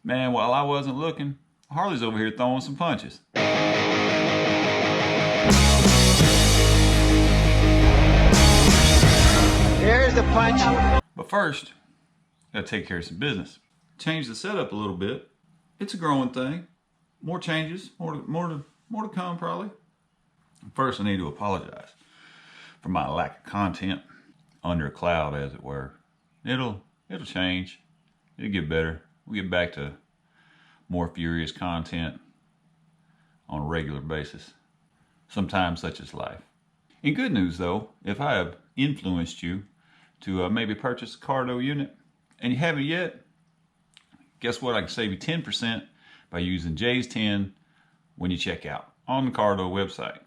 Man, while I wasn't looking, Harley's over here throwing some punches. There's the punch. But first, gotta take care of some business. Change the setup a little bit. It's a growing thing. More changes, more to come probably. First, I need to apologize for my lack of content under a cloud, as it were. It'll change. It'll get better. We'll get back to more furious content on a regular basis. Sometimes such is life. In good news though, if I have influenced you to maybe purchase a Cardo unit and you haven't yet, guess what? I can save you 10% by using Jay's 10 when you check out on the Cardo website.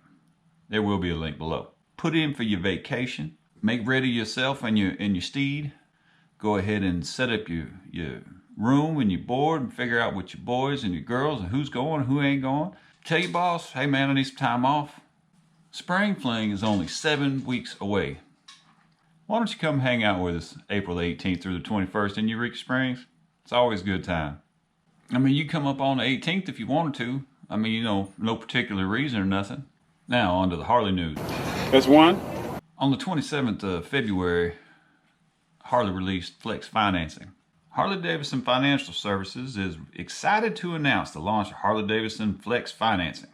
There will be a link below. Put in for your vacation. Make ready yourself and your steed. Go ahead and set up your room and your board and figure out with your boys and your girls and who's going and who ain't going. Tell your boss, hey man, I need some time off. Spring Fling is only 7 weeks away. Why don't you come hang out with us April the 18th through the 21st in Eureka Springs? It's always a good time. I mean, you come up on the 18th if you wanted to. I mean, you know, no particular reason or nothing. Now, on to the Harley news. That's one. On the 27th of February, Harley released Flex Financing. Harley Davidson Financial Services is excited to announce the launch of Harley Davidson Flex Financing.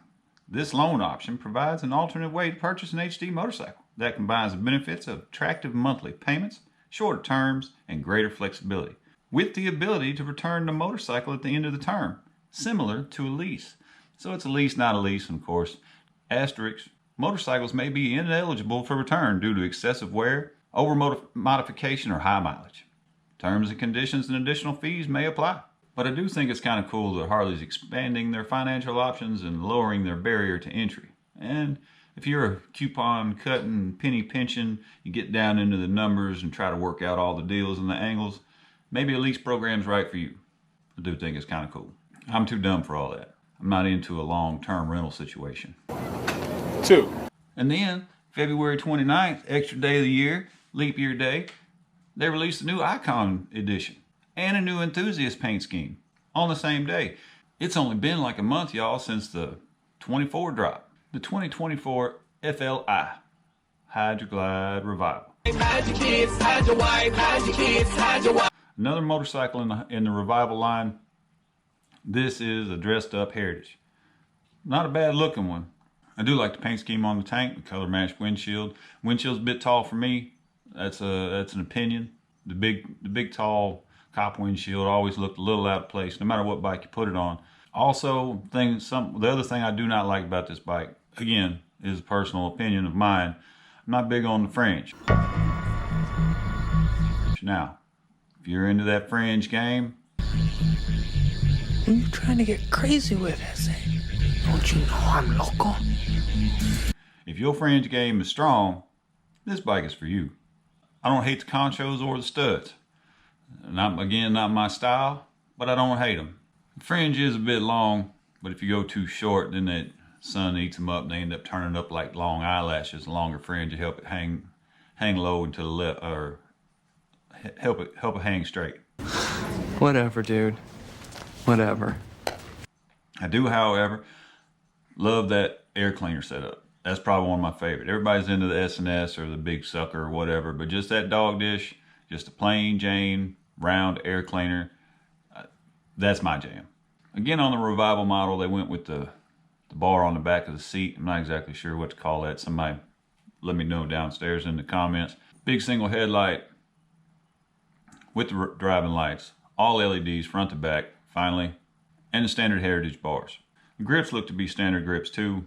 This loan option provides an alternate way to purchase an HD motorcycle that combines the benefits of attractive monthly payments, shorter terms, and greater flexibility, with the ability to return the motorcycle at the end of the term, similar to a lease. So it's a lease, not a lease, and of course, asterisk, motorcycles may be ineligible for return due to excessive wear, over modification, or high mileage. Terms and conditions and additional fees may apply. But I do think it's kind of cool that Harley's expanding their financial options and lowering their barrier to entry. And if you're a coupon cutting, penny pinching, you get down into the numbers and try to work out all the deals and the angles, maybe a lease program's right for you. I do think it's kind of cool. I'm too dumb for all that. I'm not into a long-term rental situation. 2. And then, February 29th, extra day of the year, leap year day, they released a new Icon edition and a new enthusiast paint scheme on the same day. It's only been like a month, y'all, since the 24 drop. The 2024 FLI, HydraGlide Revival. Another motorcycle in the Revival line. This is a dressed up Heritage. Not a bad looking one. I do like the paint scheme on the tank, the color matched windshield. Windshield's a bit tall for me. That's an opinion. The big tall cop windshield always looked a little out of place, no matter what bike you put it on. Also, the other thing I do not like about this bike, again, is a personal opinion of mine. I'm not big on the fringe. Now, if you're into that fringe game, what are you trying to get crazy with, Jose? Don't you know I'm loco? If your fringe game is strong, this bike is for you. I don't hate the conchos or the studs. Not my style, but I don't hate them. The fringe is a bit long, but if you go too short, then that sun eats them up and they end up turning up like long eyelashes. The longer fringe will help it hang low and to the left, or help it hang straight. Whatever, dude. Whatever. I do, however, love that air cleaner setup. That's probably one of my favorite. Everybody's into the S&S or the big sucker or whatever, but just that dog dish, just a plain Jane round air cleaner, that's my jam. Again, on the Revival model, they went with the bar on the back of the seat. I'm not exactly sure what to call that. Somebody let me know downstairs in the comments. Big single headlight with the driving lights, all LEDs front to back, finally, and the standard Heritage bars. The grips look to be standard grips too.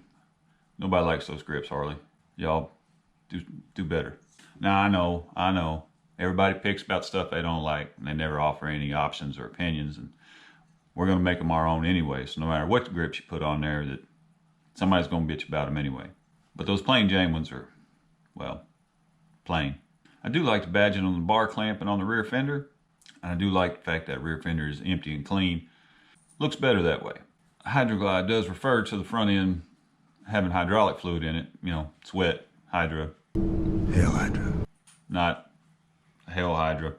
Nobody likes those grips, Harley. Y'all do better. Now, I know. Everybody picks about stuff they don't like, and they never offer any options or opinions, and we're going to make them our own anyway. So no matter what grips you put on there, that somebody's going to bitch about them anyway. But those plain Jane ones are, well, plain. I do like the badging on the bar clamp and on the rear fender, and I do like the fact that rear fender is empty and clean. Looks better that way. HydraGlide does refer to the front end having hydraulic fluid in it. You know, it's wet. Hydra. Hail Hydra. Not Hail Hydra.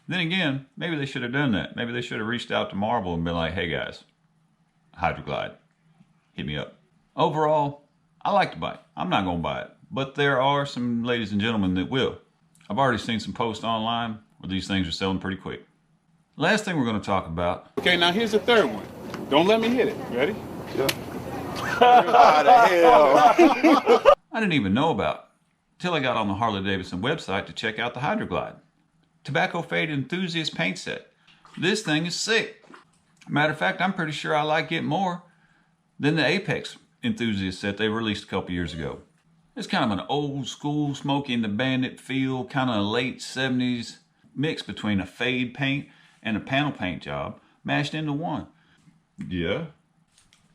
Then again, maybe they should have done that. Maybe they should have reached out to Marvel and been like, hey guys, HydraGlide, hit me up. Overall, I like the bike. I'm not going to buy it. But there are some ladies and gentlemen that will. I've already seen some posts online where these things are selling pretty quick. Last thing we're going to talk about. Okay, now here's the third one. Don't let me hit it. Ready? Yeah. How the hell? I didn't even know about until I got on the Harley Davidson website to check out the HydraGlide. Tobacco Fade Enthusiast paint set. This thing is sick. Matter of fact, I'm pretty sure I like it more than the Apex Enthusiast set they released a couple years ago. It's kind of an old school Smokey and the Bandit feel, kind of a late 70s mix between a fade paint and a panel paint job mashed into one. Yeah?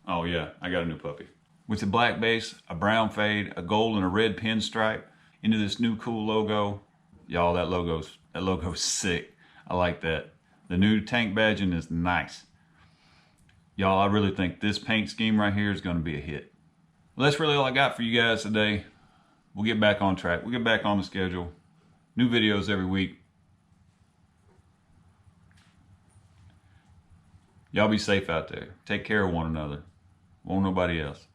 Oh yeah, I got a new puppy. With a black base, a brown fade, a gold and a red pinstripe into this new cool logo. Y'all, that logo's sick. I like that. The new tank badging is nice. Y'all, I really think this paint scheme right here is going to be a hit. Well, that's really all I got for you guys today. We'll get back on track. We'll get back on the schedule. New videos every week. Y'all be safe out there. Take care of one another. Won't nobody else.